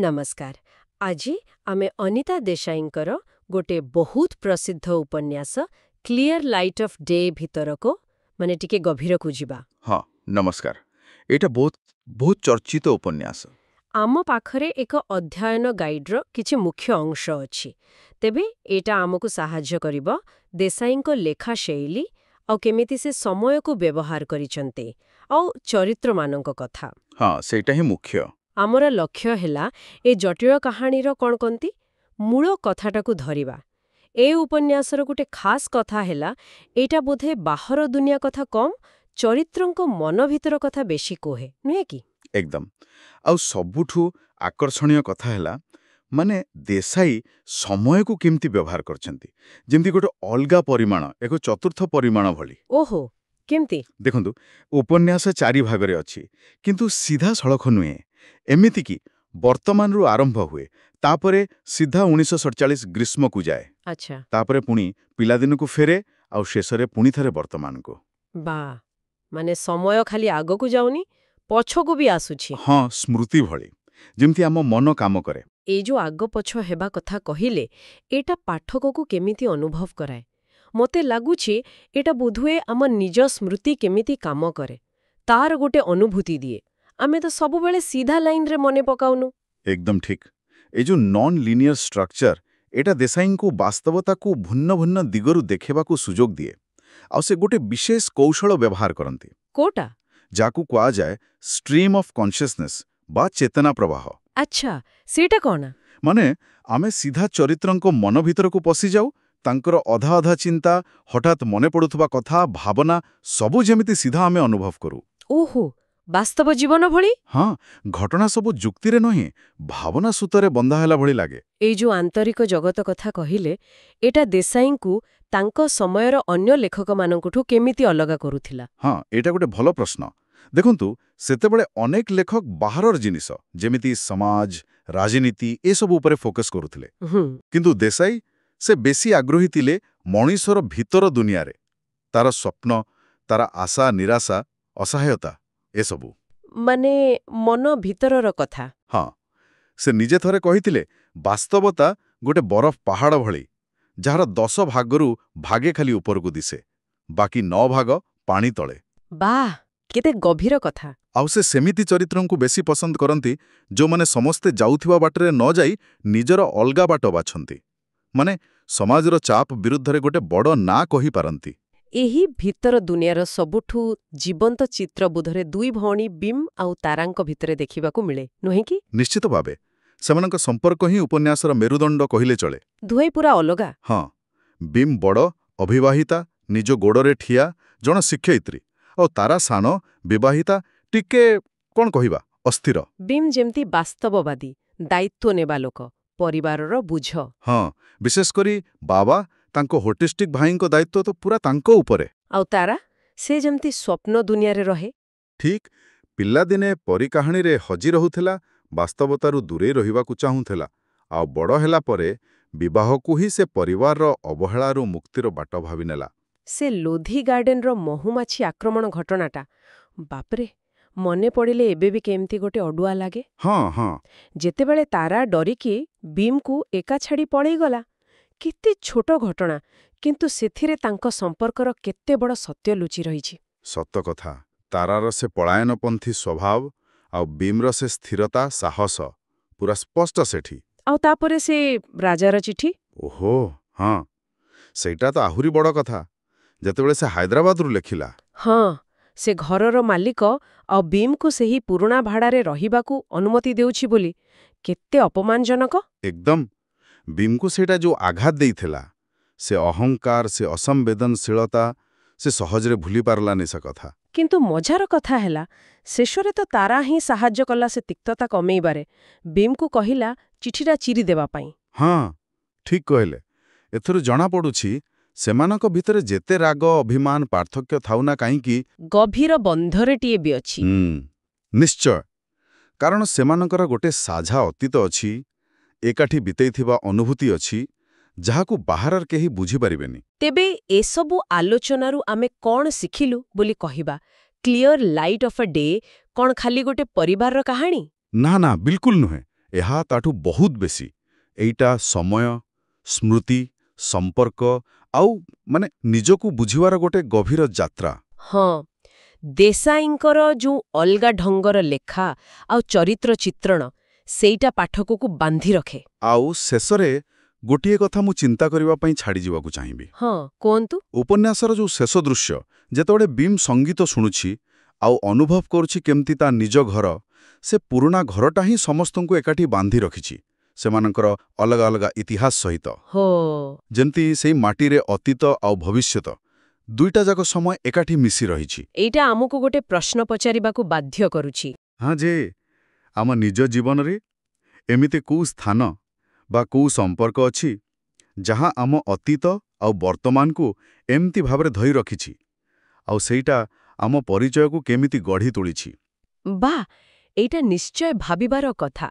नमस्कार। आजी आमे अनिता देसाईंकर गोटे बहुत प्रसिद्ध उपन्यास क्लियर लाइट ऑफ डे भितरको माने टिके गभीर को जिबा। हाँ नमस्कार एटा बहुत बहुत चर्चित उपन्यास आम पाखरे एक अध्ययन गाइड्र किछि मुख्य अंश अछि तेबे एटा आमको साहाय्य करिबो देसाईंको लेखा शैली और केमिति से समय को व्यवहार करिसंते और चरित्र मानक कथा। हाँ सेटा ही मुख्य आमर लक्ष्य हेला ए जटिल कहानीर कौन कंती मूल कथाटाकू धरिबा। ए उपन्यासर गोटे खास कथा हेला एटा बोधे बाहर दुनिया कथा कम चरित्रंको मन भीतर कथा बेशी कोहे नुहे कि एकदम आउ सबुठु आकर्षणीय कथा हैला माने देसाई समय को केमती व्यवहार करछंती जेमती गोटे अलगा परिमाण एक चतुर्थ परिमाण भली। ओहो केमती देखंतु उपन्यास चारि भागरे अछि किंतु सीधा सड़क नुहे एमिति कि वर्तमान रु आरंभ हुए तापरे सीधा 1947 ग्रीष्म को जाए अच्छा तापरे पुणी पिलादिन को फेरे आउ शेषरे पुणी थरे वर्तमान को बा माने समय खाली आगो को जाउनी पछो को भी आसुछि। हाँ स्मृति भली जेमती आम मन काम करे ए जो आगो पछो हेबा कथा कहिले एटा पाठक को केमिति अनुभव कराए मते लागुछि एटा बोधुए आम निज स्मृति केमिति काम करे तार गोटे अनुभूति दिए आमे तो सब बेले सीधा लाइन रे मने पकाउनु। एकदम ठीक ए जो नॉन लिनियर स्ट्रक्चर एटा देसाई को वास्तवता को भिन्न भिन्न दिगरु देखेबा को सुजोग दिए आ से गोटे विशेष कौशल व्यवहार करंती कोटा जाकू कुआ जाए स्ट्रीम ऑफ कॉन्शियसनेस बा चेतना प्रवाह। अच्छा सेटा कोना माने आमे सीधा चरित्रंको मन भीतर को पसी जाऊ तांकर अधा अधा चिंता हठात मने पड़ुथबा कथा भावना सबु जेमिति सीधा आमे अनुभव करू। ओहो वास्तव जीवन भली हाँ घटना सबु जुक्ति रे नहीं भावना सूतरे बंधा हैला भली लागे। ए जो आंतरिक जगत कथा कहिले एटा देसाई को तांको समयर अन्य लेखक मानकुठु केमिति अलगा करूथिला। हाँ एटा गोटे भलो प्रश्न देखंतु सेतेबेले अनेक लेखक बाहरर जिनिस जेमिति समाज राजनीति ए सब ऊपर फोकस करूथिले किंतु देसाई से बेसी आग्रही थिले मणिषर भीतर दुनिया रे तार स्वप्न तार आशा निराशा असहायता ए सबु माने मन भीतरर कथा। हाँ से निजे थरे कहिथिले वास्तवता गोटे बरफ पहाड़ भली जार 10 भागरू भागे खाली ऊपर को दिसे बाकी 9 भाग पानी तले। बाह केते गभीर कथा। आउ से सेमिति चरित्रंकु बेसी पसंद करंती जो माने समस्ते जाउथिबा बाटरे न जाई निजर अलगा बाट बाछंती माने समाजर चाप विरुद्धरे गोटे बड़ ना कहि पारंती। एही भीतर दुनियार सबुठु जीवंत चित्र बुधरे दुई भौणी बीम आउ तारांक भितरे देखिबाकू मिले नुहे कि निश्चित भावे सेमानक संपर्क ही उपन्यासर मेरुदंड कहिले चले दुई पूरा अलगा। हाँ बीम बड़ अविवाहिता निज गोड़रे ठिया जण शिक्षयित्री और तारा सान विवाहिता टिके कौन कहिबा अस्थिर। बीम जेमती वास्तववादी दायित्व नेबा लोक परिवारर बुझ। हाँ विशेष करी बाबा तांको होटिस्टिक भाईंको दायित्व तो पूरा तांको उपरे आउ तारा से जेमती स्वप्न दुनिया रे रहे ठीक पिल्लादिने परी काहानी रे हजी रहुथिला वास्तवतारू दूरे रहिबाकू चाहुथिला आ बड़ हैला परे विवाहकू ही से परिवारर अवहेलारू मुक्तिर बाट भावी नेला। से लोधी गार्डन रो महुमाछी आक्रमण घटनाटा बापरे मने पड़िले एबे भी केमती गोटे अडुआ लागे। हाँ हाँ जेतेबेले तारा डरिकी बीम को एका छाड़ी पळेई गला केते छोट घटना किंतु सेथिरे तांको संपर्कर केते बड़ सत्य लुचि रहिछि। सत कथा तारार से पलायनपंथी स्वभाव आ बीमर से स्थिरता साहस पूरा स्पष्ट सेठी आउ तापरे से राजार चिठी। ओहो हाँ सेटा तो आहुरी बड़ कथा जेतेबेले से हैदराबाद रु लेखिला। हाँ से घरर मालिक आ बीम को सेही पुराना भाड़ारे रहिबाकू अनुमति देउछि बोली केते अपमानजनक। एकदम बीम को सेटा जो आघात देइथिला से अहंकार से असंवेदनशीलता से सहजरे भूली पारलानि से कथा किंतु मजार कथा हैला शेषरे तो तारा ही साहाय्य कला से तिक्तता कमेइबारे बीम को कहिला चिठीटा चिरी देबा पई। हाँ ठीक कहले एथरु जणा पडुछि सेमानक भितरे जेते राग अभिमान पार्थक्य थाउना काईकी गभीर बंधरेटिए भी अछि। निश्चय कारण सेमानकर गोटे साझा अतीत अछि एकाठी बितेइथिबा अनुभूति अछि जाहाकू बाहरर केही बुझी परिबेनी। तेबे एसबु आलोचनारू आमे कौन शिखिलु बोली कहिबा clear light of a day कौन खाली गोटे परिवारर कहानी ना ना बिल्कुल नुहे ଏହା ତାଠୁ ବହୁତ ବେଶୀ। ଏଇଟା ସମୟ, ସ୍ମୃତି, ସମ୍ପର୍କ ଆଉ ନିଜକୁ ବୁଝିବାର ଗୋଟେ ଗଭୀର ଯାତ୍ରା। ହଁ, ଦେଶାଇଙ୍କର ଯୋଉ ଅଲଗା ଢଙ୍ଗର ଲେଖା ଆଉ ଚରିତ୍ର ଚିତ୍ରଣ, ସେଇଟା ପାଠକକୁ ବାନ୍ଧି ରଖେ। ଆଉ ଶେଷରେ ଗୋଟିଏ କଥା ମୁଁ ଚିନ୍ତା କରିବା ପାଇଁ ଛାଡ଼ିଯିବାକୁ ଚାହିଁବି। ହଁ, କୁହନ୍ତୁ। ଉପନ୍ୟାସର ଯୋଉ ଶେଷ ଦୃଶ୍ୟ, ଯେତେବେଳେ ବିମ୍ ସଙ୍ଗୀତ ଶୁଣୁଛି ଆଉ ଅନୁଭବ କରୁଛି କେମିତି ତା ନିଜ ଘର, ସେ ପୁରୁଣା ଘରଟା ହିଁ ସମସ୍ତଙ୍କୁ ଏକାଠି ବାନ୍ଧି ରଖିଛି, ସେମାନଙ୍କର ଅଲଗା ଅଲଗା ଇତିହାସ ସହିତ। ହୋ। ଯେମିତି ସେଇ ମାଟିରେ ଅତୀତ ଆଉ ଭବିଷ୍ୟତ ଦୁଇଟା ଯାକ ସମୟ ଏକାଠି ମିଶି ରହିଛି। ଏଇଟା ଆମକୁ ଗୋଟେ ପ୍ରଶ୍ନ ପଚାରିବାକୁ ବାଧ୍ୟ କରୁଛି। ହଁ ଯେ, ଆମ ନିଜ ଜୀବନରେ ଏମିତି କୋଉ ସ୍ଥାନ ବା କୋଉ ସମ୍ପର୍କ ଅଛି ଯାହା ଆମ ଅତୀତ ଆଉ ବର୍ତ୍ତମାନକୁ ଏମିତି ଭାବରେ ଧରି ରଖିଛି, ଆଉ ସେଇଟା ଆମ ପରିଚୟକୁ କେମିତି ଗଢ଼ି ତୋଳିଛି। ବାଃ, ଏଇଟା ନିଶ୍ଚୟ ଭାବିବାର କଥା।